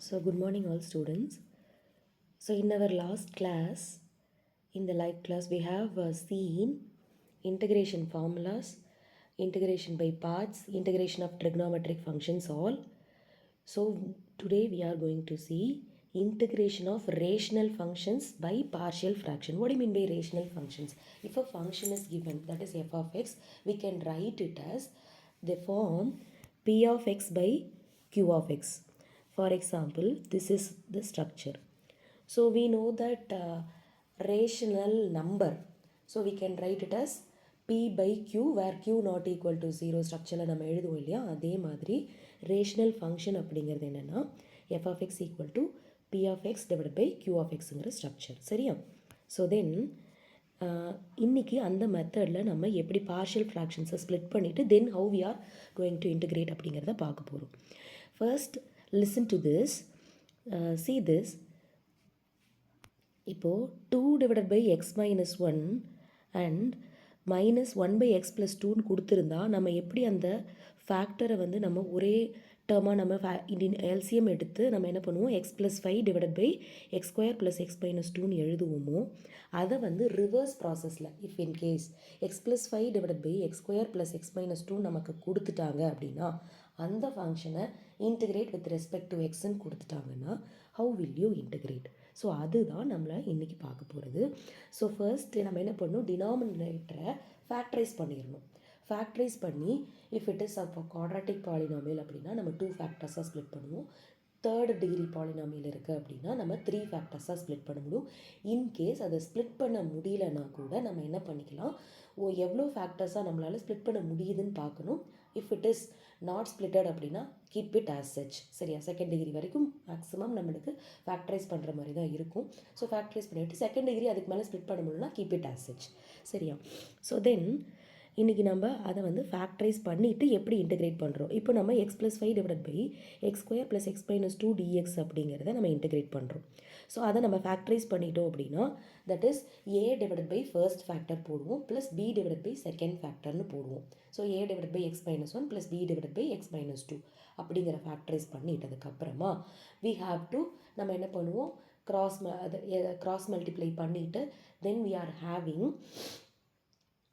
So good morning all students. So in our last class, in the live class, we have seen integration formulas, integration by parts, integration of trigonometric functions all. So today we are going to see integration of rational functions by partial fraction. What do you mean by rational functions? If a function is given, that is f of x, we can write it as the form p of x by q of x. For example, this is the structure. So we know that rational number. So we can write it as p by q where q not equal to 0 structure நம்ம எழுதுவோம் இல்லையா, அதே மாதிரி rational function அப்படிங்கிறது என்னன்னா f of x equal to p of x divided by q of xங்கிற structure. சரியா? So then இன்னைக்கு அந்த மெத்தடில் நம்ம எப்படி partial fractions split பண்ணிட்டு then how we are going to integrate அப்படிங்கிறத பார்க்க போகிறோம். First listen to this, see this. இப்போது 2 divided by x minus 1 and minus 1 by x plus 2ன்னு கொடுத்துருந்தா நம்ம எப்படி அந்த ஃபேக்டரை வந்து நம்ம ஒரே டேர்மாக நம்ம எல்சிஎம் எடுத்து நம்ம என்ன பண்ணுவோம், x plus 5 divided by x square plus x minus 2ன்னு எழுதுவோமோ அதை வந்து ரிவர்ஸ் ப்ராசஸில் if in case x plus 5 divided by x square plus x minus 2 நமக்கு கொடுத்துட்டாங்க அப்படின்னா அந்த ஃபங்க்ஷனை இன்டிகிரேட் வித் ரெஸ்பெக்ட் டு எக்ஸ்ன்னு கொடுத்துட்டாங்கன்னா how will you integrate? So அதுதான் நம்மளை இன்றைக்கி பார்க்க போகிறது. ஸோ ஃபர்ஸ்ட் நம்ம என்ன பண்ணணும், டினாமினேட்டரை ஃபேக்டரைஸ் பண்ணிடணும். ஃபேக்டரைஸ் பண்ணி இஃப் இட் இஸ் அப்போ குவாட்ராட்டிக் பாலினாமியல் அப்படின்னா நம்ம 2 ஃபேக்டர்ஸாக ஸ்ப்ளிட் பண்ணுவோம். தேர்ட் டிகிரி பாலினாமியல் இருக்குது அப்படின்னா நம்ம 3 ஃபேக்டர்ஸாக ஸ்ப்ளிட் பண்ண முடியும். இன்கேஸ் அதை ஸ்ப்ளிட் பண்ண முடியலன்னா கூட நம்ம என்ன பண்ணிக்கலாம், எவ்வளோ ஃபேக்டர்ஸாக நம்மளால் ஸ்ப்ளிட் பண்ண முடியுதுன்னு பார்க்கணும். If it is not splitted அப்படின்னா கீப் இட் ஆஸ் சச். சரியா? செகண்ட் டிகிரி வரைக்கும் மேக்ஸிமம் நம்மளுக்கு ஃபேக்டரைஸ் பண்ணுற மாதிரி தான் இருக்கும். ஸோ ஃபேக்டரைஸ் பண்ணிவிட்டு செகண்ட் டிகிரி அதுக்கு மேலே ஸ்ப்ளிட் பண்ண முடியலன்னா கீப் இட் ஆஸ் சச். சரியா? ஸோ தென் இன்றைக்கி நம்ம அதை வந்து ஃபேக்டரைஸ் பண்ணிவிட்டு எப்படி இன்டெகிரேட் பண்ணுறோம். இப்போ நம்ம x plus 5 divide by x square plus x minus 2 dx அப்படிங்கிறத நம்ம இன்டெகிரேட் பண்ணுறோம். ஸோ அதை நம்ம ஃபேக்டரைஸ் பண்ணிட்டோம் அப்படின்னா that is a divide by first factor போடுவோம் plus b divide by second ஃபேக்டர்னு போடுவோம். So a divide by x minus 1 plus b divide by x minus 2 அப்படிங்கிற ஃபேக்டரைஸ் பண்ணிட்டதுக்கப்புறமா வி ஹாவ் டு நம்ம என்ன பண்ணுவோம், கிராஸ் மல்டிப்ளை பண்ணிவிட்டு தென் வி ஆர் ஹேவிங்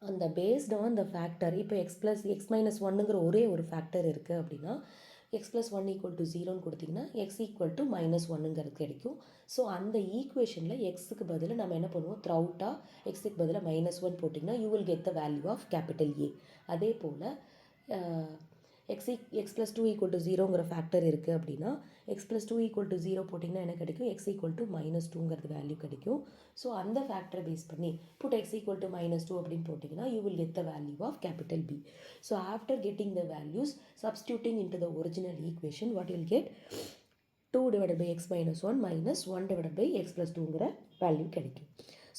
அந்த பேஸ்ட் ஆன் த ஃபேக்டர். இப்போ எக்ஸ் மைனஸ் ஒன்னுங்கிற ஒரே ஒரு ஃபேக்டர் இருக்குது அப்படின்னா எக்ஸ் ப்ளஸ் 1 ஈக்குவல் டு 0ன்னு கொடுத்திங்கன்னா எக்ஸ் ஈக்குவல் டு மைனஸ் ஒன்னுங்கிறது கிடைக்கும். ஸோ அந்த ஈக்குவேஷனில் எக்ஸுக்கு பதில் நம்ம என்ன பண்ணுவோம், த்ரௌட்டாக எக்ஸுக்கு பதில் -1 போட்டிங்கன்னா you will get the value of capital A. அதே போல் எக்ஸ் ப்ளஸ் 2 ஈக்குவல் டு 0ங்கிற ஃபேக்டர் இருக்குது அப்படின்னா எக்ஸ் ப்ளஸ் 2 ஈக்குவல் டு 0 போட்டிங்கன்னா என்ன கிடைக்கும், எக்ஸ் ஈக்குவல் டு -2ங்கிறது வேல்யூ கிடைக்கும். ஸோ அந்த ஃபேக்டரை பேஸ் பண்ணி புட் எக்ஸ் ஈக்குவல் டு -2 அப்படின்னு போட்டிங்கன்னா you will get the value of capital B. So after getting the values substituting into the original equation what will get 2 divided by x minus 1 minus 1 divided by x plus 2ங்கிற value கிடைக்கும்.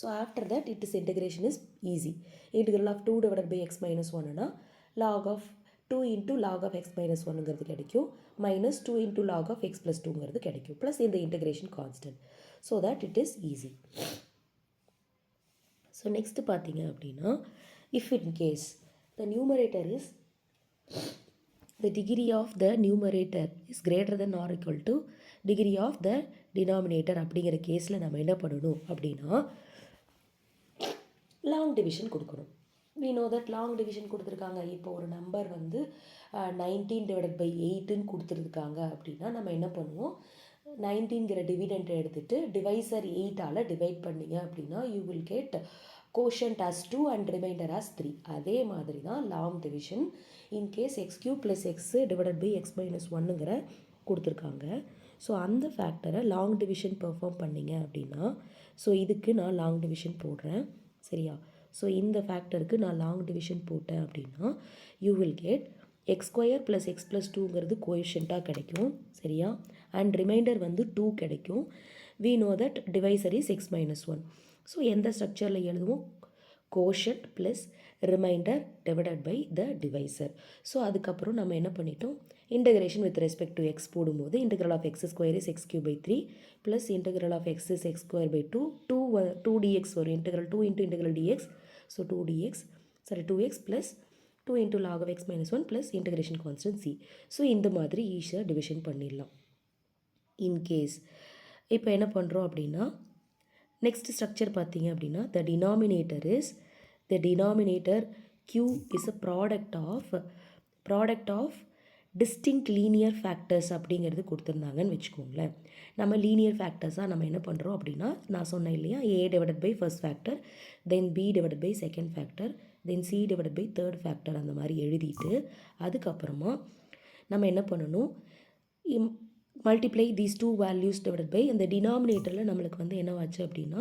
So after that it is integration is easy. Integral of 2 divided by x minus 1னா log of 2 into log of x minus 1ங்கிறது கிடைக்கும், minus 2 into log of x plus 2ங்கிறது கிடைக்கும், plus இந்த integration constant. So that it is easy. So next பார்த்தீங்க அப்படின்னா if in case the numerator is the degree of the numerator is greater than or equal to degree of the denominator அப்படிங்கிற கேஸில் நம்ம என்ன பண்ணணும் அப்படின்னா long division கொடுக்கணும். we know that long division கொடுத்துருக்காங்க. இப்போ ஒரு நம்பர் வந்து 19 டிவைடட் பை 8ன்னு கொடுத்துருக்காங்க அப்படின்னா நம்ம என்ன பண்ணுவோம், 19ங்கிற டிவிடெண்ட் எடுத்துகிட்டு டிவைசர் 8ஆல் டிவைட் பண்ணிங்க அப்படின்னா you will get quotient as 2 and remainder as 3. அதே மாதிரி தான் long division. In case x cube plus x divided by x minus ஒன்னுங்கிற கொடுத்துருக்காங்க. ஸோ அந்த ஃபேக்டரை லாங் டிவிஷன் பெர்ஃபார்ம் பண்ணிங்க அப்படின்னா ஸோ இதுக்கு நான் லாங் டிவிஷன் போடுறேன். சரியா? ஸோ இந்த ஃபேக்டருக்கு நான் லாங் டிவிஷன் போட்டேன் அப்படின்னா you will get x square plus x plus 2ங்கிறது கோஎஃபிஷியண்ட்டாக கிடைக்கும். சரியா? அண்ட் ரிமைண்டர் வந்து 2 கிடைக்கும். we know that divisor is x minus 1. So எந்த ஸ்ட்ரக்சரில் எழுதுவோம், quotient plus remainder divided by the divisor. So அதுக்கப்புறம் நம்ம என்ன பண்ணிட்டோம், integration with respect to x போடும்போது integral of x square is x cube by 3 plus integral of x is x square by 2 dx வரும். Integral 2 into integral dx. So 2x plus 2 into log of x minus 1 plus integration constant c. So இந்த மாதிரி ஈஸியாக division பண்ணிடலாம். In case இப்போ என்ன பண்ணுறோம் அப்படின்னா next structure பார்த்தீங்க அப்படின்னா the denominator q is a product of distinct linear factors அப்படிங்கிறது கொடுத்துருந்தாங்கன்னு வச்சுக்கோங்களேன். நம்ம லீனியர் ஃபேக்டர்ஸாக நம்ம என்ன பண்ணுறோம் அப்படின்னா நான் சொன்னேன் இல்லையா, a divided by first factor, then b divided by second factor, then c divided by third factor அந்த மாதிரி எழுதிட்டு அதுக்கப்புறமா நம்ம என்ன பண்ணணும், multiply these two values divided by அந்த டினாமினேட்டரில் நம்மளுக்கு வந்து என்ன ஆச்சு அப்படின்னா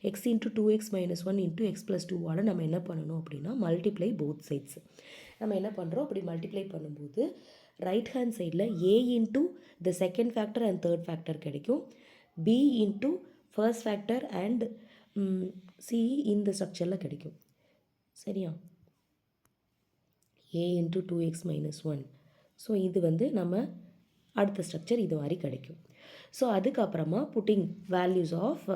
x into 2x minus 1 into x plus 2 நம்ம என்ன பண்ணணும் அப்படின்னா மல்டிப்ளை போத் சைட்ஸ். நம்ம என்ன பண்ணுறோம், அப்படி மல்டிப்ளை பண்ணும்போது ரைட் ஹேண்ட் சைடில் a into the second factor and third factor கிடைக்கும், b into first factor and c இந்த ஸ்ட்ரக்சரில் கிடைக்கும். சரியா, a into 2x minus 1. So இது வந்து நம்ம அடுத்த ஸ்ட்ரக்சர் இது மாதிரி கிடைக்கும். ஸோ அதுக்கப்புறமா putting values of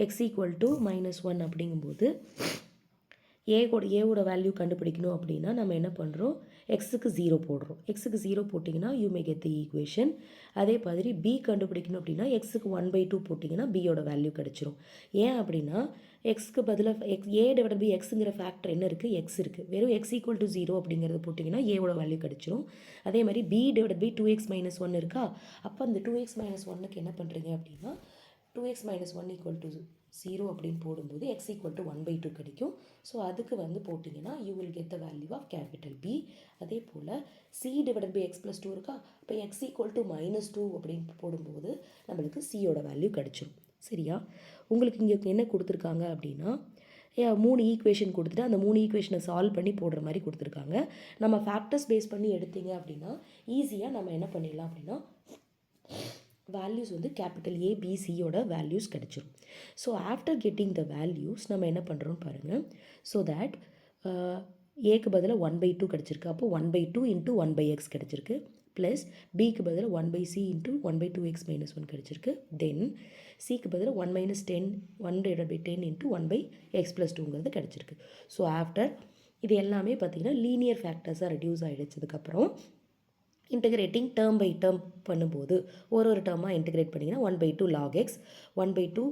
x equal to -1 அப்படிங்கும்போது ஏவோட வேல்யூ கண்டுபிடிக்கணும் அப்படின்னா நம்ம என்ன பண்ணுறோம், எக்ஸுக்கு 0 போடுறோம். எக்ஸுக்கு 0 போட்டிங்கன்னா you may get the equation. அதே மாதிரி பி கண்டுபிடிக்கணும் அப்படின்னா எக்ஸுக்கு 1/2 போட்டிங்கன்னா பியோட வேல்யூ கிடச்சிரும். ஏன் அப்படின்னா எக்ஸுக்கு பதிலாக ஏ டிவைடட் பை எக்ஸுங்கிற ஃபேக்டர் என்ன இருக்குது, எக்ஸ் இருக்குது. வெறும் எக்ஸ் ஈக்குவல் டு 0 அப்படிங்கிறது போட்டிங்கன்னா ஏவோட வேல்யூ கிடச்சிரும். அதே மாதிரி B divided by 2x minus 1 இருக்கா, அப்போ அந்த 2x மைனஸ் 1க்கு என்ன பண்ணுறீங்க அப்படின்னா 2x மைனஸ் 1 ஈக்குவல் டு 0 அப்படின்னு போடும்போது எக்ஸ் ஈக்குவல் டு 1/2 கிடைக்கும். ஸோ அதுக்கு வந்து போட்டிங்கன்னா you will get the value of capital B. அதே போல் C divided by x plus 2 இருக்கா, இப்போ எக்ஸ் ஈக்குவல் டு -2 அப்படின்னு போடும்போது நம்மளுக்கு சியோட வேல்யூ கிடச்சிரும். சரியா, உங்களுக்கு இங்கே என்ன கொடுத்துருக்காங்க அப்படின்னா 3 ஈக்குவேஷன் கொடுத்துட்டு அந்த 3 ஈக்குவேஷனை சால்வ் பண்ணி போடுற மாதிரி கொடுத்துருக்காங்க. நம்ம ஃபேக்டர்ஸ் பேஸ் பண்ணி எடுத்தீங்க அப்படின்னா ஈஸியாக நம்ம என்ன பண்ணிடலாம் அப்படின்னா வேல்யூஸ் வந்து கேபிட்டல் ஏபிசியோட வேல்யூஸ் கிடச்சிரும். So after getting the values நம்ம என்ன பண்ணுறோம் பாருங்கள். ஸோ தேட் ஏக்கு பதிலாக 1/2 கிடச்சிருக்கு, அப்போ 1/2 இன்ட்டு 1/x கிடச்சிருக்கு, ப்ளஸ் பிக்கு பதிலாக 1/c இன்ட்டு 1/2x மைனஸ் 1 கிடச்சிருக்கு, தென் சிக்கு பதிலாக 1 மைனஸ் 10 1/10 இன்ட்டு 1/x ப்ளஸ் 2ங்கிறது கிடச்சிருக்கு. ஸோ ஆஃப்டர் இது எல்லாமே பார்த்திங்கன்னா லீனியர் ஃபேக்டர்ஸாக ரெடியூஸ் ஆகிடுச்சதுக்கப்புறம் இன்டகிரேட்டிங் டேர்ம் பை டேர்ம் பண்ணும்போது ஒரு டேர்மாக இன்டகிரேட் பண்ணிங்கன்னா 1/2 log x 1/2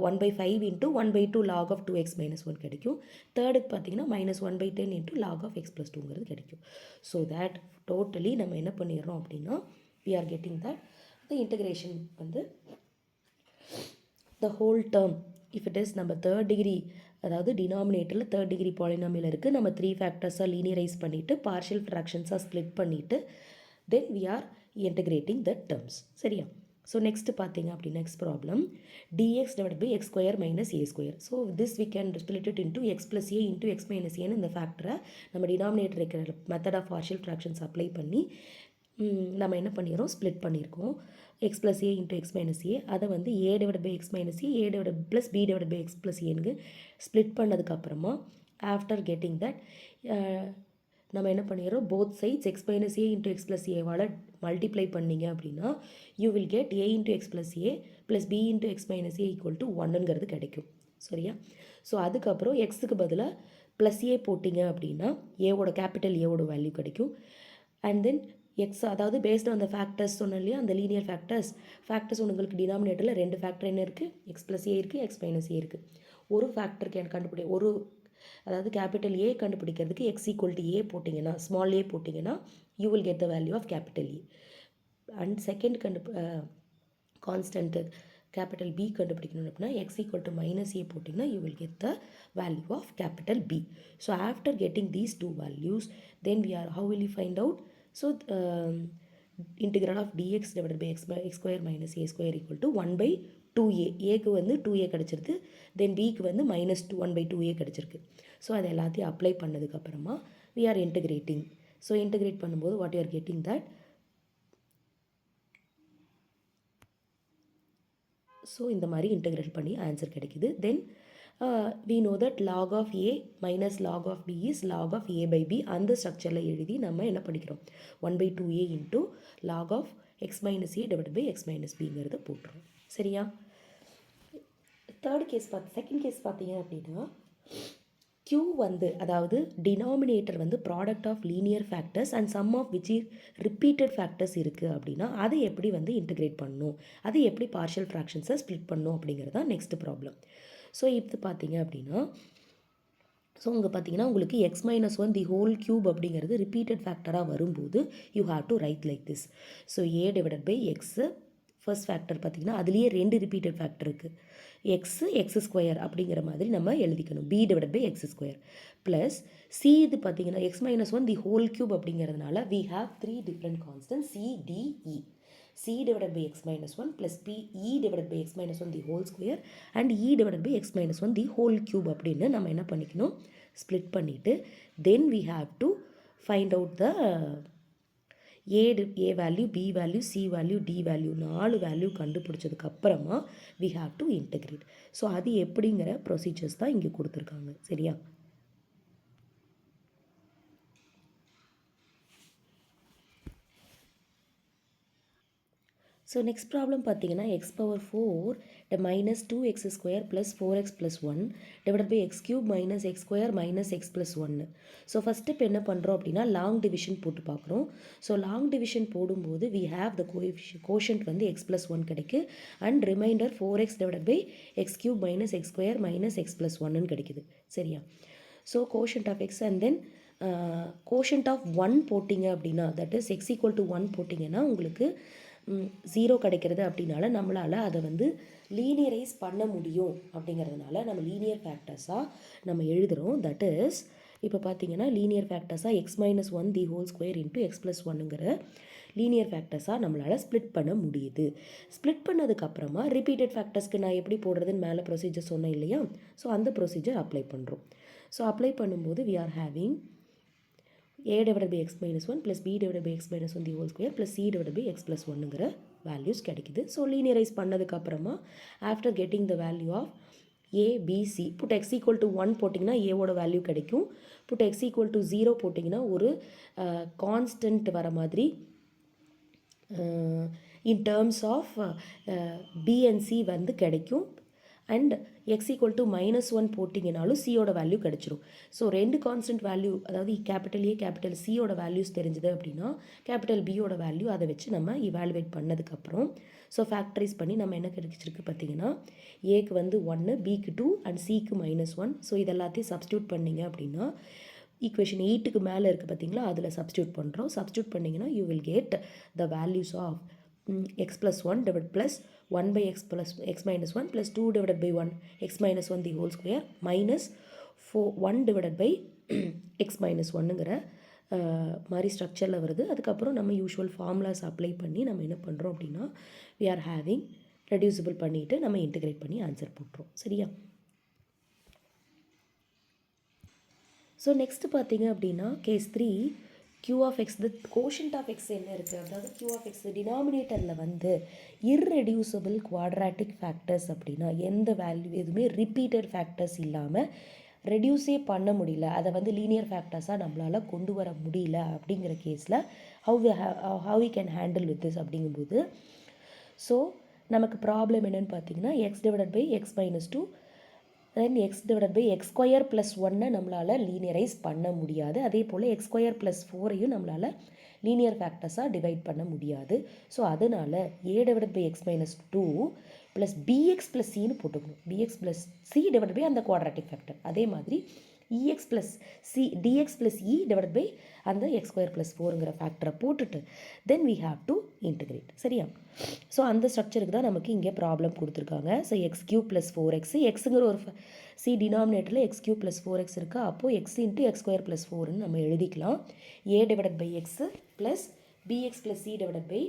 1/5 into 1/2 log of 2x minus 1 கிடைக்கும். தேர்டுக்கு பார்த்தீங்கன்னா -1/10 into log of x plus 2ங்கிறது கிடைக்கும். ஸோ தேட் டோட்டலி நம்ம என்ன பண்ணிடுறோம் அப்படின்னா we are getting that the integration வந்து the whole term if it is நம்ம தேர்ட் டிகிரி, அதாவது டினாமினேட்டரில் தேர்ட் டிகிரி பாலினாமியல் இருக்குது, நம்ம 3 ஃபேக்டர்ஸாக லீனியரைஸ் பண்ணிவிட்டு பார்ஷியல் ஃப்ராக்ஷன்ஸாக ஸ்ப்ளிட் பண்ணிவிட்டு then we are integrating the terms. சரியா, ஸோ நெக்ஸ்ட் பார்த்தீங்க அப்படி next problem dx divided by x square minus a square. So this we can split it into x plus a into x minus a இந்த ஃபேக்டரை நம்ம denominator இருக்கிற method of partial fractions apply பண்ணி நம்ம என்ன பண்ணிடுறோம், split பண்ணியிருக்கோம். X plus a into x minus a அதை வந்து a divide by x minus a divide plus b divide by x plus ஏனுக்கு ஸ்ப்ளிட் பண்ணதுக்கப்புறமா ஆஃப்டர் கெட்டிங் தட் நம்ம என்ன பண்ணிடுறோம், both sides x minus a into x plus ஏவால் multiply பண்ணிங்க அப்படின்னா you will get a into x plus a plus b into x minus A equal to 1ங்கிறது கிடைக்கும். சரியா, ஸோ அதுக்கப்புறம் எக்ஸுக்கு பதிலாக ப்ளஸ் ஏ போட்டிங்க அப்படின்னா ஏவோட கேபிட்டல் ஏவோட வேல்யூ கிடைக்கும். அண்ட் தென் எக்ஸ் அதாவது பேஸ்ட் ஆன் த ஃபேக்டர்ஸ் சொன்னோம் இல்லையா, அந்த லீனியர் ஃபேக்டர்ஸ் உங்களுக்கு டினாமினேட்டரில் 2 ஃபேக்டர் என்ன இருக்குது, எக்ஸ் ப்ளஸ் ஏ இருக்குது, எக்ஸ் மைனஸ் ஏ இருக்குது. ஒரு ஃபேக்டருக்கு எனக்கு அதாவது கேபிட்டல் ஏ கண்டுபிடிக்கிறதுக்கு எக்ஸ் ஈக்குவல் டு ஏ போட்டிங்கன்னா ஸ்மால் ஏ போட்டிங்கன்னா you will get the value of capital A. And second constant capital B கண்டுபிடிக்கணும் அப்படின்னா x equal to minus A போட்டிங்கன்னா you will get the value of capital B. So after getting these 2 values then we are how will you find out. So integral of dx divided by x square minus a square equal to 1/2a. ஏக்கு வந்து 2a கிடச்சிருக்கு, தென் பிக்கு வந்து -1/2a கிடச்சிருக்கு. So அது எல்லாத்தையும் apply பண்ணதுக்கப்புறமா we are integrating. So integrate பண்ணும்போது what you are getting that. So இந்த மாதிரி இன்டகிரேட் பண்ணி ஆன்சர் கிடைக்குது. தென் we know that log of a minus log of b is log of a by b. அந்த ஸ்ட்ரக்சரில் எழுதி நம்ம என்ன பண்ணிக்கிறோம், 1/2a into log of x minus a divided by x minus bங்கிறத போட்டுரும். சரியா, செகண்ட் கேஸ் பார்த்தீங்க அப்படின்னா q வந்து அதாவது டினாமினேட்டர் வந்து product of linear factors and some of which repeated factors இருக்குது அப்படின்னா அதை எப்படி வந்து இன்டிகிரேட் பண்ணணும், அதை எப்படி பார்ஷியல் ஃப்ராக்ஷன்ஸை ஸ்ப்ளிட் பண்ணணும் அப்படிங்கிறது தான் நெக்ஸ்ட் ப்ராப்ளம். ஸோ இது பார்த்தீங்க அப்படின்னா ஸோ இங்கே பார்த்தீங்கன்னா உங்களுக்கு x minus one the whole cube அப்படிங்கிறது ரிப்பீட்டட் ஃபேக்டராக வரும்போது you have to write like this. So a divided by x first factor பார்த்தீங்கன்னா அதுலேயே 2 ரிப்பீட்டட் ஃபேக்டர் இருக்குது. எக்ஸ் ஸ்கொயர் அப்படிங்கிற மாதிரி நம்ம எழுதிக்கணும். B divided by x square plus C இது பார்த்தீங்கன்னா x minus one the whole cube அப்படிங்கிறதுனால we have 3 different constant C D E. c divided by x minus 1 plus p e divided by x minus 1 the whole square and e divided by x minus 1 the whole cube அப்படின்னு நம்ம என்ன பண்ணிக்கணும், split பண்ணிவிட்டு then we have to find out the a value, b value, c value, d value 4 value கண்டுபிடிச்சதுக்கு அப்புறமா we have to integrate. So அது எப்படிங்கிற procedures தான் இங்கே கொடுத்துருக்காங்க. சரியா? ஸோ நெக்ஸ்ட் ப்ராப்ளம் பார்த்தீங்கன்னா x power 4 minus 2x square plus 4x plus 1 divide by x cube minus x square minus x plus 1. So first இப்போ என்ன பண்ணுறோம் அப்படின்னா லாங் டிவிஷன் போட்டு பார்க்குறோம். ஸோ லாங் டிவிஷன் போடும்போது வி ஹேவ் த கோஷன்ட் வந்து x plus 1 கிடைக்கு and remainder 4x divide by x cube minus x square minus x plus 1ன்னு கிடைக்குது. சரியா? So quotient of x and then quotient of 1 போட்டிங்க அப்படின்னா that is x equal to 1 போட்டிங்கன்னா உங்களுக்கு 0 கிடைக்கிறது அப்படின்னால நம்மளால் அதை வந்து லீனியரைஸ் பண்ண முடியும். அப்படிங்கிறதுனால நம்ம லீனியர் ஃபேக்டர்ஸாக நம்ம எழுதுகிறோம். தட் இஸ் இப்போ பார்த்தீங்கன்னா லீனியர் ஃபேக்டர்ஸாக x minus one the whole square into x plus ஒன்னுங்கிற லீனியர் ஃபேக்டர்ஸாக நம்மளால் ஸ்ப்ளிட் பண்ண முடியுது. ஸ்ப்ளிட் பண்ணதுக்கப்புறமா ரிப்பீட்டட் ஃபேக்டர்ஸ்க்கு நான் எப்படி போடுறதுன்னு மேலே ப்ரொசீஜர் சொன்னேன் இல்லையா? ஸோ அந்த ப்ரொசீஜர் அப்ளை பண்ணுறோம். ஸோ அப்ளை பண்ணும்போது we are having a divided by x minus 1 plus b divided by x minus 1 the whole square plus c divided by x plus 1ங்கிற வேல்யூஸ் கிடைக்குது. ஸோ லீனியரைஸ் பண்ணதுக்கு அப்புறமா after getting the value of a b c put x equal to 1 போட்டிங்கன்னா ஏவோட value கிடைக்கும். Put x equal to 0 போட்டிங்கன்னா ஒரு constant வர மாதிரி in terms of b and c வந்து கிடைக்கும். அண்ட் எக்ஸ் ஈக்குவல் டு -1 போட்டிங்கனாலும் சியோட வேல்யூ கிடச்சிரும். ஸோ 2 கான்ஸ்டன்ட் வேல்யூ அதாவது கேபிட்டல் ஏ கேபிட்டல் சியோட வேல்யூஸ் தெரிஞ்சுது அப்படின்னா கேபிட்டல் பியோட வேல்யூ அதை வச்சு நம்ம இவாலுவேட் பண்ணதுக்கப்புறம் ஸோ ஃபேக்டரைஸ் பண்ணி நம்ம என்ன கிடைச்சிருக்கு பார்த்தீங்கன்னா ஏக்கு வந்து 1, பிக்கு 2 அண்ட் சிக்கு -1. ஸோ இதெல்லாத்தையும் சப்ஸ்டியூட் பண்ணிங்க அப்படின்னா ஈக்குவேஷன் 8க்கு மேலே இருக்குது பார்த்தீங்களா, அதில் சப்ஸ்டியூட் பண்ணுறோம். சப்ஸ்டியூட் பண்ணிங்கன்னா you will get the values of x plus 1 divided plus 1 by x plus x minus 1 plus 2 divided by 1 x minus 1 the whole square minus 1 divided by x minus 1ங்கிற மாதிரி ஸ்ட்ரக்சரில் வருது. அதுக்கப்புறம் நம்ம யூஷுவல் ஃபார்முலாஸ் அப்ளை பண்ணி நம்ம என்ன பண்ணுறோம் அப்படின்னா we are having ரெடியூசிபிள் பண்ணிவிட்டு நம்ம இன்டிகிரேட் பண்ணி ஆன்சர் போட்டுரும். சரியா? ஸோ நெக்ஸ்ட்டு பார்த்தீங்க அப்படின்னா case 3 q of x the quotient of x என்ன இருக்குது, அதாவது q of x டினாமினேட்டரில் வந்து irreducible quadratic factors அப்படின்னா எந்த வேல்யூ எதுவுமே ரிப்பீட்டட் ஃபேக்டர்ஸ் இல்லாமல் ரெடியூஸே பண்ண முடியல, அதை வந்து லீனியர் ஃபேக்டர்ஸாக நம்மளால் கொண்டு வர முடியல அப்படிங்கிற கேஸில் how we can handle with this அப்படிங்கும்போது ஸோ நமக்கு ப்ராப்ளம் என்னென்னு பார்த்தீங்கன்னா x divided by x minus 2 then x divide by x square plus 1 நம்மளால் லீனியரைஸ் பண்ண முடியாது. அதே போல் எக்ஸ் ஸ்கொயர் ப்ளஸ் 4ஐயும் நம்மளால் லீனியர் ஃபேக்டர்ஸாக டிவைட் பண்ண முடியாது. ஸோ அதனால் a divide by x minus 2 plus bx plus சின்னு போட்டுக்கணும். Bx plus C divide by அந்த குவாட்ராட்டிக் ஃபேக்டர். அதே மாதிரி ex plus C dx plus e divide by அந்த எக்ஸ் ஸ்கொயர் ப்ளஸ் 4ங்கிற ஃபேக்டரை போட்டுட்டு then we have to integrate. சரியா? ஸோ அந்த ஸ்ட்ரக்சருக்கு தான் நமக்கு இங்கே ப்ராப்ளம் கொடுத்துருக்காங்க. So x cube plus 4x எக்ஸுங்கிற ஒரு சி டினாமினேட்டரில் எக்ஸ் கியூ ப்ளஸ் 4x இருக்கா, அப்போது x into x square plus 4ன்னு நம்ம எழுதிக்கலாம். A divide by x plus bx plus C divide by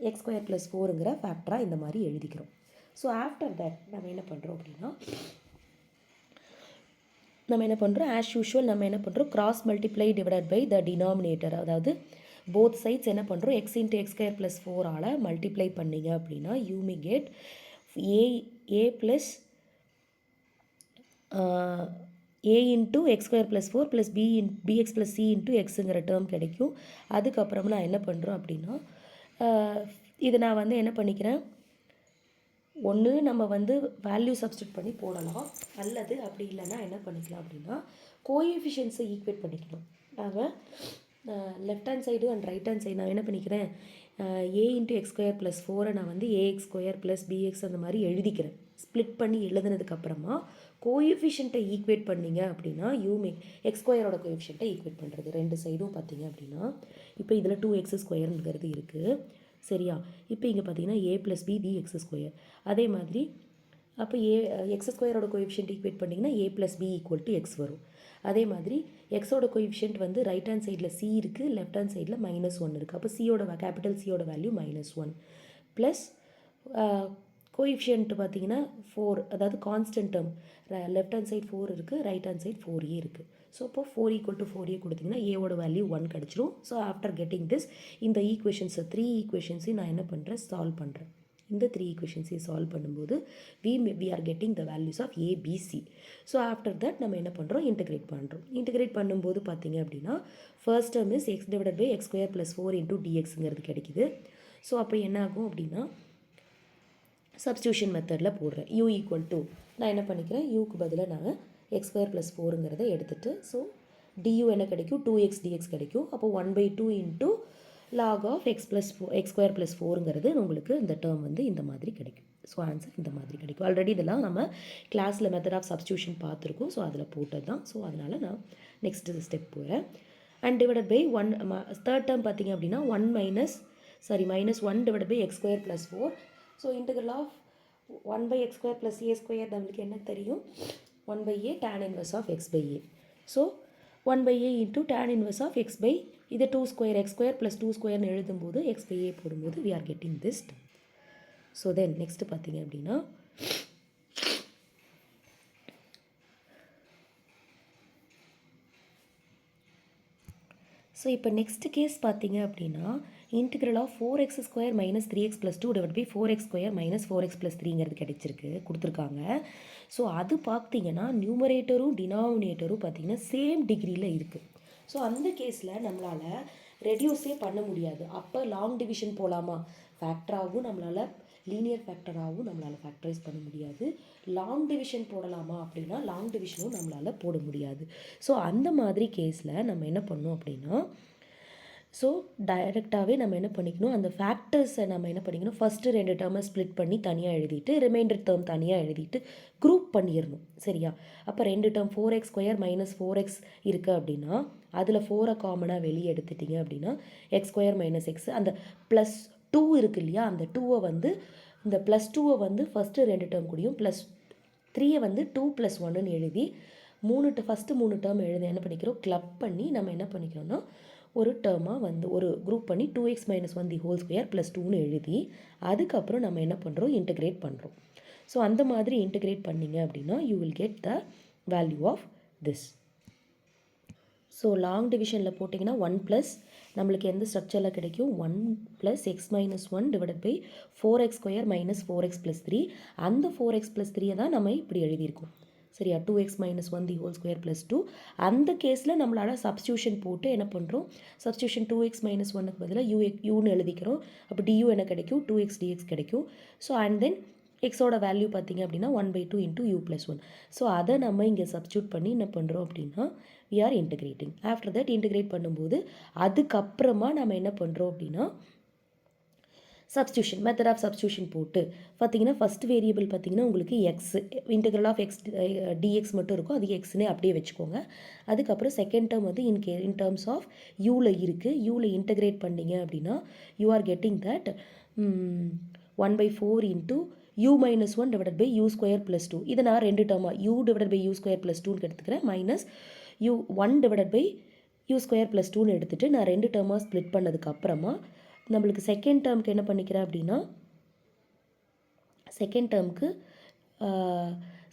x square plus 4ங்கிற ஃபேக்டராக இந்த மாதிரி எழுதிக்கிறோம். ஸோ ஆஃப்டர் தட் நம்ம என்ன பண்ணுறோம் அப்படின்னா ஆஸ் யூஷுவல் நம்ம என்ன பண்ணுறோம் cross multiply divide by the denominator, அதாவது போத் சைட்ஸ் என்ன பண்ணுறோம் x into x square plus 4ஆல் மல்டிப்ளை பண்ணிங்க அப்படின்னா you may get a plus a into x square plus 4 plus bx plus C into எக்ஸுங்கிற டேர்ம் கிடைக்கும். அதுக்கப்புறம் நான் என்ன பண்ணுறோம் அப்படின்னா இதை நான் வந்து என்ன பண்ணிக்கிறேன் ஒன்று நம்ம வந்து வேல்யூ சப்ஸ்டியூட் பண்ணி போடலாம், அல்லது அப்படி இல்லைன்னா என்ன பண்ணிக்கலாம் அப்படின்னா கோஎஃபிஷியன்ஸை ஈக்குவேட் பண்ணிக்கணும். நாங்கள் left hand side and right hand side நான் என்ன பண்ணிக்கிறேன், ஏ இன்ட்டு எக்ஸ் ஸ்கொயர் ப்ளஸ் 4 நான் வந்து ஏஎக்ஸ் ஸ்கொயர் ப்ளஸ் பிஎக்ஸ் அந்த மாதிரி எழுதிக்கிறேன். ஸ்ப்ளிட் பண்ணி எழுதுனதுக்கப்புறமா கோஎஃபிஷியன்ட்டை ஈக்குவேட் பண்ணிங்க அப்படின்னா எக்ஸ் ஸ்கொயரோட கோஎஃபிஷியன்ட்டை ஈக்குவேட் பண்ணுறது ரெண்டு சைடும் பார்த்தீங்க அப்படின்னா, இப்போ இதில் 2x ஸ்கொயருங்கிறது இருக்குது சரியா. இப்போ இங்கே பார்த்தீங்கன்னா a + b bx ஸ்கொயர். அதே மாதிரி அப்போ எக்ஸ் ஸ்கொயரோட கோஎஃபிஷியன்ட் ஈக்குவேட் பண்ணிங்கன்னா a + b = x வரும். அதே மாதிரி எக்ஸோட கோஎஃபிஷியன்ட் வந்து ரைட் ஹேண்ட் சைடில் c இருக்குது, லெஃப்ட் ஹேண்ட் சைடில் -1 இருக்குது. அப்போ கேபிட்டல் சியோட வேல்யூ -1 ப்ளஸ் கோஎஃபிஷியன்ட் பார்த்தீங்கன்னா 4, அதாவது constant term. Left hand side 4 இருக்குது, ரைட் ஹேண்ட் சைட் 4a இருக்குது. ஸோ இப்போ 4 = 4a கொடுத்தீங்கன்னா ஏவோட வேல்யூ 1 கிடச்சிரும். ஸோ ஆஃப்டர் கெட்டிங் திஸ் இந்த ஈக்குவேஷன்ஸை 3 ஈக்குவேஷன்ஸையும் நான் என்ன பண்ணுறேன், சால்வ் பண்ணுறேன். இந்த 3 ஈக்குவேஷன்ஸையும் சால்வ் பண்ணும்போது we are getting the values of a b c. So after that நம்ம என்ன பண்ணுறோம், இன்டகிரேட் பண்ணுறோம். இன்டகிரேட் பண்ணும்போது பார்த்தீங்க அப்படின்னா first term is x / x² + 4 × dxங்கிறது கிடைக்குது. ஸோ அப்போ என்ன ஆகும் அப்படின்னா சப்ஸ்டியூஷன் மெத்தடில் போடுறேன். u = நான் என்ன பண்ணிக்கிறேன், யூக்கு பதிலாக நான் x² + 4ங்கிறத எடுத்துகிட்டு ஸோ du என்ன கிடைக்கும், 2x dx கிடைக்கும். அப்போ 1/2 × log of x² + 4ங்கிறது உங்களுக்கு இந்த டேர்ம் வந்து இந்த மாதிரி கிடைக்கும். ஸோ ஆன்சர் இந்த மாதிரி கிடைக்கும். ஆல்ரெடி இதெல்லாம் நம்ம கிளாஸில் மெத்தட் ஆஃப் சப்ஸ்டியூஷன் பார்த்துருக்கோம். ஸோ அதில் போட்டது தான். ஸோ அதனால் நான் நெக்ஸ்ட் ஸ்டெப் போகிறேன். And divided by 1 third term பார்த்தீங்க அப்படின்னா -1 / x² + 4. So integral of 1/x² + a² நம்மளுக்கு என்ன தெரியும், 1/a tan inverse of x/a. So 1/a × tan inverse of x/ இது 2² x² + 2² எழுதும்போது x/a போடும்போது we are getting this. So then next பார்த்தீங்க அப்படின்னா ஸோ இப்போ நெக்ஸ்ட் கேஸ் பார்த்தீங்க அப்படின்னா integral of 4x² - 3x + 2 / 4x² - 4x + 3ங்கிறது கிடைச்சிருக்கு கொடுத்துருக்காங்க. ஸோ அது பார்த்தீங்கன்னா நியூமரேட்டரும் டினாமினேட்டரும் பார்த்தீங்கன்னா சேம் டிகிரியில் இருக்குது. ஸோ அந்த கேஸில் நம்மளால் ரெடியூஸே பண்ண முடியாது. அப்போ லாங் டிவிஷன் போகலாமா, ஃபேக்டராகவும் நம்மளால் லீனியர் ஃபேக்டராகவும் நம்மளால் ஃபேக்டரைஸ் பண்ண முடியாது. லாங் டிவிஷன் போடலாமா அப்படின்னா லாங் டிவிஷனும் நம்மளால் போட முடியாது. ஸோ அந்த மாதிரி கேஸில் நம்ம என்ன பண்ணோம் அப்படின்னா ஸோ டைரெக்டாகவே நம்ம என்ன பண்ணிக்கணும், அந்த ஃபேக்டர்ஸை நம்ம என்ன பண்ணிக்கணும், ஃபஸ்ட்டு 2 டேர்மை ஸ்ப்ளிட் பண்ணி தனியாக எழுதிட்டு ரிமைண்டர் டேர்ம் தனியாக எழுதிட்டு குரூப் பண்ணிடணும் சரியா. அப்போ 2 டேர்ம் 4x² - 4x இருக்குது அப்படின்னா அதில் 4 காமனாக வெளியே எடுத்துட்டிங்க அப்படின்னா x² - x அந்த +2 இருக்குது இல்லையா, அந்த 2 வந்து இந்த +2 வந்து ஃபஸ்ட்டு 2 டேர்ம் கூடியும் +3 வந்து 2 + 1ன்னு எழுதி ஃபஸ்ட்டு 3 டேர்ம் எழுதி என்ன பண்ணிக்கிறோம், கிளப் பண்ணி நம்ம என்ன பண்ணிக்கிறோம்னா ஒரு டேர்மாக வந்து ஒரு குரூப் பண்ணி 2x - 1 ² + 2ன்னு எழுதி அதுக்கப்புறம் நம்ம என்ன பண்ணுறோம், இன்டகிரேட் பண்ணுறோம். ஸோ அந்த மாதிரி இன்டகிரேட் பண்ணிங்க அப்படின்னா you will get the value of this. So long டிவிஷனில் போட்டிங்கன்னா 1 நம்மளுக்கு எந்த ஸ்ட்ரக்சரில் கிடைக்கும், 1 + x - 1 / 4x² - 4x + 3. அந்த 4x + 3 தான் நம்ம இப்படி எழுதியிருக்கோம் சரியா. 2x - 1 ² + 2. அந்த கேஸில் நம்மளால் சப்ஸ்டியூஷன் போட்டு என்ன பண்ணுறோம், சப்ஸ்டியூஷன் 2x - 1க்கு பதிலாக யூன்னு எழுதிக்கிறோம். அப்போ du என்ன கிடைக்கும், 2x dx கிடைக்கும். ஸோ அண்ட் தென் எக்ஸோட வேல்யூ பார்த்தீங்க அப்படின்னா 1/2 × u + 1. ஸோ அதை நம்ம இங்கே சப்ஸ்டியூட் பண்ணி என்ன பண்ணுறோம் அப்படின்னா we are integrating. After that integrate பண்ணும்போது அதுக்கப்புறமா நம்ம என்ன பண்ணுறோம் அப்படின்னா சப்ஸ்டியூஷன் மெத்தட் ஆஃப் சப்ஸ்டியூஷன் போட்டு பார்த்தீங்கன்னா ஃபஸ்ட் வேரியபிள் பார்த்தீங்கன்னா உங்களுக்கு x integral of x dx மட்டும் இருக்கும், அது எக்ஸ்னே அப்படியே வச்சுக்கோங்க. அதுக்கப்புறம் செகண்ட் டேர்ம் வந்து இன் டேர்ம்ஸ் ஆஃப் யூவில் இருக்குது. யூவில் இன்டகிரேட் பண்ணிங்க அப்படின்னா you are getting that 1/4 × u - 1 / u² + 2. இதை நான் 2 டேர்மாக u / u² + 2ன்னு எடுத்துக்கிறேன். -u 1 / u² + 2ன்னு எடுத்துகிட்டு நான் 2 டேர்மாக ஸ்ப்ளிட் பண்ணதுக்கப்புறமா நம்மளுக்கு செகண்ட் டேர்முக்கு என்ன பண்ணிக்கிறேன் அப்படின்னா செகண்ட் டேர்முக்கு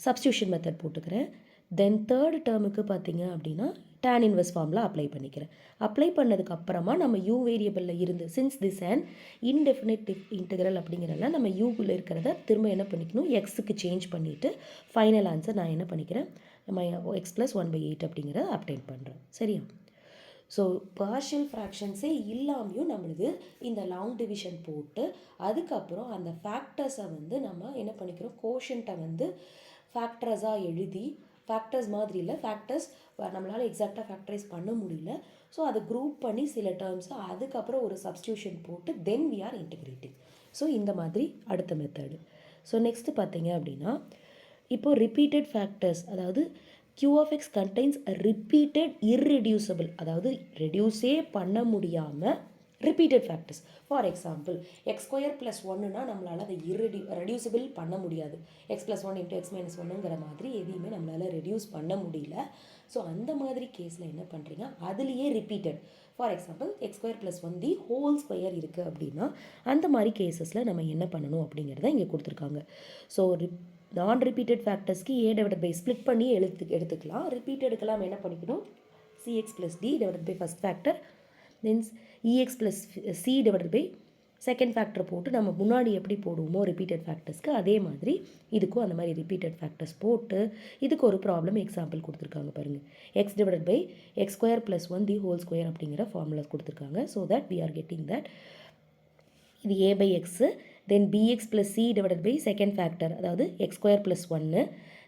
சப்ஸ்டியூஷன் மெத்தட் போட்டுக்கிறேன். தென் தேர்ட் டேர்முக்கு பார்த்தீங்க அப்படின்னா tan இன்வெர்ஸ் ஃபார்முலா அப்ளை பண்ணிக்கிறேன். அப்ளை பண்ணதுக்கப்புறமா நம்ம u வேரியபிளில் இருந்து since this and indefinite integral அப்படிங்கிறனால நம்ம யூக்குள்ளே இருக்கிறத திரும்ப என்ன பண்ணிக்கணும், எக்ஸுக்கு சேஞ்ச் பண்ணிவிட்டு ஃபைனல் ஆன்சர் நான் என்ன பண்ணிக்கிறேன், x + 1/8 அப்படிங்கிறத அப்டெயின் பண்ணுறேன் சரியா. ஸோ பார்ஷியல் ஃப்ராக்ஷன்ஸே இல்லாமையும் நம்மளுக்கு இந்த லாங் டிவிஷன் போட்டு அதுக்கப்புறம் அந்த ஃபேக்டர்ஸை வந்து நம்ம என்ன பண்ணிக்கிறோம், கோஷன்ட்டை வந்து ஃபேக்டர்ஸாக எழுதி, ஃபேக்டர்ஸ் மாதிரி இல்லை, ஃபேக்டர்ஸ் நம்மளால் எக்ஸாக்டாக ஃபேக்டரைஸ் பண்ண முடியல, ஸோ அதை குரூப் பண்ணி சில டேர்ம்ஸை அதுக்கப்புறம் ஒரு சப்ஸ்டியூஷன் போட்டு தென் வி ஆர் இன்டிகிரேட்டிங். ஸோ இந்த மாதிரி அடுத்த மெத்தடு. ஸோ நெக்ஸ்ட்டு பார்த்தீங்க அப்படின்னா, இப்போது ரிப்பீட்டட் ஃபேக்டர்ஸ், அதாவது q of x contains a repeated irreducible, அதாவது ரெடியூஸே பண்ண முடியாமல் repeated factors. For example x square plus ஒன்றுனா நம்மளால் அதை ரெடியூசபிள் பண்ண முடியாது. X plus one into x minus ஒன்றுங்கிற மாதிரி எதையுமே நம்மளால் ரெடியூஸ் பண்ண முடியல. ஸோ அந்த மாதிரி கேஸில் என்ன பண்ணுறீங்க, அதுலேயே repeated, for example x square plus one the whole square இருக்குது அப்படின்னா அந்த மாதிரி கேசஸில் நம்ம என்ன பண்ணணும் அப்படிங்கிறத இங்கே கொடுத்துருக்காங்க. ஸோ நான் ரிப்பீட்டட் ஃபேக்டர்ஸ்க்கு a டிவைடட் பை ஸ்ப்ளிட் பண்ணி எடுத்துக்கலாம். ரிப்பீட்டடுக்கெல்லாம் என்ன பண்ணிக்கணும், cx plus d divided by first factor, then ex plus c divided by second factor போட்டு நம்ம முன்னாடி எப்படி போடுவோமோ ரிப்பீட்டட் ஃபேக்டர்ஸ்க்கு அதே மாதிரி இதுக்கும் அந்த மாதிரி ரிப்பீட்டட் ஃபேக்டர்ஸ் போட்டு இதுக்கு ஒரு ப்ராப்ளம் எக்ஸாம்பிள் கொடுத்துருக்காங்க பாருங்கள். X divided by x square plus one the whole square அப்படிங்கிற ஃபார்முலா கொடுத்துருக்காங்க. So that we are getting that இது a by x, then bx plus c divided by second factor, அதாவது x square plus ஒன்று,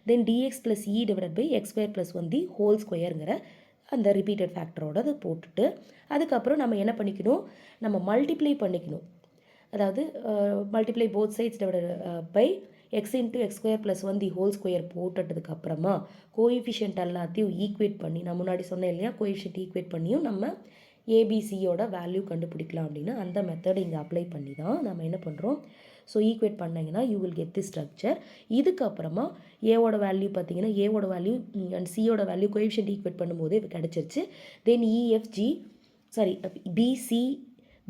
then dx plus e divided by x square plus one the whole ஸ்கொயருங்கிற அந்த repeated ஃபேக்டரோட அதை போட்டுட்டு அதுக்கப்புறம் நம்ம என்ன பண்ணிக்கணும், நம்ம மல்டிப்ளை பண்ணிக்கணும். அதாவது multiply both sides divided by x into x square plus one the whole square போட்டதுக்கப்புறமா கோஎஃபிஷியன்ட் எல்லாத்தையும் ஈக்குவேட் பண்ணி, நான் முன்னாடி சொன்னேன் இல்லையா, கோஎஃபிஷியன்ட் ஈக்குவேட் பண்ணியும் நம்ம ஏபிசியோட வேல்யூ கண்டுபிடிக்கலாம் அப்படின்னு அந்த மெத்தட் இங்கே அப்ளை பண்ணி தான் நம்ம என்ன பண்ணுறோம். ஸோ ஈக்குவேட் பண்ணிங்கன்னா you will get the structure. இதுக்கப்புறமா ஏவோட வேல்யூ பார்த்தீங்கன்னா ஏவோட வேல்யூ அண்ட் சியோட வேல்யூ கோஎஃபிஷியன்ட் ஈக்குவேட் பண்ணும்போது கிடச்சிருச்சு. தென் பிசி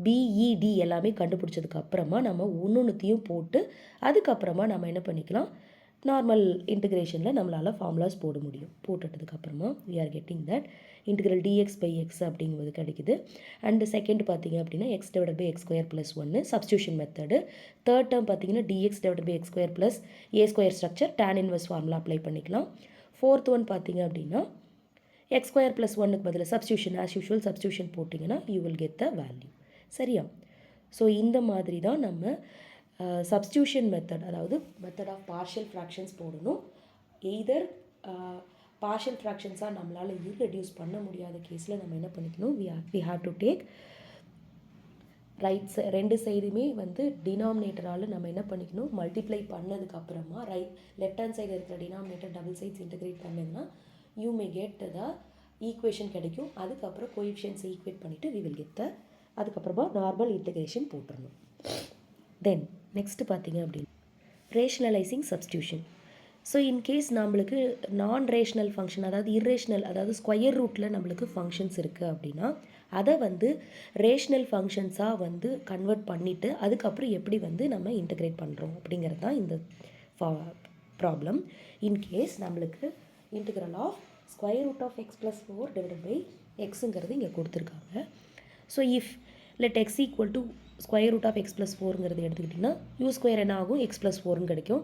பிஇடி எல்லாமே கண்டுபிடிச்சதுக்கப்புறமா நம்ம ஒன்றுத்தையும் போட்டு அதுக்கப்புறமா நம்ம என்ன பண்ணிக்கலாம், நார்மல் இன்டிகிரேஷனில் நம்மளால் ஃபார்முலாஸ் போட முடியும். போட்டுட்டதுக்கப்புறமா we are getting that integral dx by x அப்படிங்கிறது கிடைக்குது. அண்டு செகண்ட் பார்த்தீங்க அப்படின்னா x divide by x square plus ஒன்று சப்ஸ்டியூஷன் மெத்தடு. தேர்ட் டேர்ம் பார்த்தீங்கன்னா dx divide by x square plus a square structure tan inverse formula apply பண்ணிக்கலாம். Fourth one பார்த்தீங்க அப்படின்னா x square plus ஒன்னுக்கு பதில் சப்ஸ்டியூஷன் ஆஸ் யூஷுவல் சப்ஸ்டியூஷன் போட்டிங்கன்னா you will get the value. சரியா? So இந்த மாதிரி தான் நம்ம சப்ஸ்டியூஷன் மெத்தட், அதாவது மெத்தட் ஆஃப் பார்ஷியல் ஃப்ராக்ஷன்ஸ் போடணும். எய்தர் பார்ஷியல் ஃப்ராக்ஷன்ஸாக நம்மளால் ரெடியூஸ் பண்ண முடியாத கேஸில் நம்ம என்ன பண்ணிக்கணும், வி ஹாவ் டு டேக் ரெண்டு சைடுமே வந்து டினாமினேட்டரால் நம்ம என்ன பண்ணிக்கணும், மல்டிப்ளை பண்ணதுக்கப்புறமா லெஃப்ட் ஹேண்ட் சைடு இருக்கிற டினாமினேட்டர் டபுள் சைட்ஸ் இன்டகிரேட் பண்ணிங்கன்னா you may get the equation கிடைக்கும். அதுக்கப்புறம் கோஎஃபிஷியன்ட்ஸ் ஈக்குவேட் பண்ணிவிட்டு வி வில் கெட் த, அதுக்கப்புறமா நார்மல் இன்டகிரேஷன் போட்டுடணும். தென் நெக்ஸ்ட்டு பார்த்தீங்க அப்படின்னா ரேஷ்னலைசிங் சப்ஸ்டியூஷன். ஸோ இன்கேஸ் நம்மளுக்கு நான் ரேஷ்னல் ஃபங்க்ஷன், அதாவது இர்ரேஷ்னல், அதாவது ஸ்கொயர் ரூட்டில் நம்மளுக்கு ஃபங்க்ஷன்ஸ் இருக்குது அப்படின்னா அதை வந்து ரேஷ்னல் ஃபங்க்ஷன்ஸாக வந்து கன்வெர்ட் பண்ணிவிட்டு அதுக்கப்புறம் எப்படி வந்து நம்ம இன்டகிரேட் பண்ணுறோம் அப்படிங்கிறது தான் இந்த ப்ராப்ளம். இன்கேஸ் நம்மளுக்கு integral of square root of x plus 4 divided by எக்ஸுங்கிறது இங்கே கொடுத்துருக்காங்க. So if let x equal to square root of x plus 4ங்கிறது எடுத்துக்கிட்டிங்கன்னா யூ ஸ்கொயர் என்ன ஆகும், எக்ஸ் ப்ளஸ் 4ன்னு கிடைக்கும்.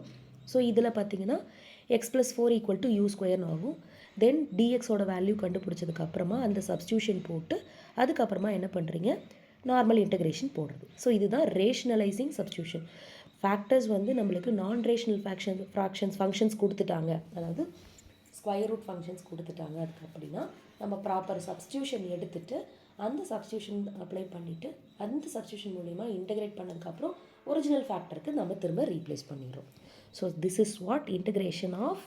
ஸோ இதில் பார்த்தீங்கன்னா X plus 4 equal to you ஸ்கொயர்னு ஆகும். தென் டிஎக்ஸோட வேல்யூ கண்டுபிடிச்சதுக்கப்புறமா அந்த சப்ஸ்டியூஷன் போட்டு அதுக்கப்புறமா என்ன பண்ணுறீங்க, நார்மல் இன்டகிரேஷன் போடுறது. ஸோ இதுதான் ரேஷ்னலைசிங் சப்ஸ்டியூஷன். ஃபேக்டர்ஸ் வந்து நம்மளுக்கு நான் ரேஷ்னல் ஃபங்க்ஷன்ஸ் கொடுத்துட்டாங்க, அதாவது ஸ்கொயர் ரூட் ஃபங்க்ஷன்ஸ் கொடுத்துட்டாங்க. அதுக்கு அப்படின்னா நம்ம ப்ராப்பர் சப்ஸ்டியூஷன் எடுத்துகிட்டு அந்த சப்ஸ்டியூஷன் அப்ளை பண்ணிவிட்டு அந்த சப்ஸ்டியூஷன் மூலிமா இன்டகிரேட் பண்ணதுக்கப்புறம் ஒரிஜினல் ஃபேக்டருக்கு நம்ம திரும்ப ரீப்ளேஸ் பண்ணிடுறோம். So this is what integration of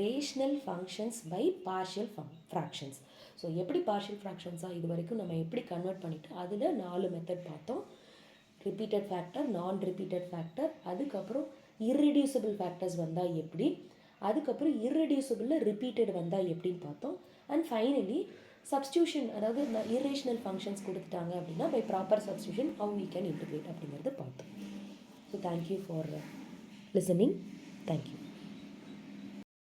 rational functions by partial fractions. So எப்படி பார்ஷியல் ஃப்ராக்ஷன்ஸாக இது வரைக்கும் நம்ம எப்படி கன்வெர்ட் பண்ணிவிட்டு அதில் 4 மெத்தட் பார்த்தோம். ரிப்பீட்டட் ஃபேக்டர், நான் ரிப்பீட்டட் ஃபேக்டர், அதுக்கப்புறம் இர்ரெடியூசபிள் ஃபேக்டர்ஸ் வந்தால் எப்படி, அதுக்கப்புறம் இர்ரெடியூசபிளில் ரிப்பீட்டட் வந்தால் எப்படின்னு பார்த்தோம். அண்ட் ஃபைனலி சப்ஸ்டியூஷன், அதாவது இர்ரேஷனல் ஃபங்க்ஷன்ஸ் கொடுத்துட்டாங்க அப்படின்னா by proper substitution how we can integrate அப்படிங்கிறது பார்த்தோம். So thank you for listening. Thank you.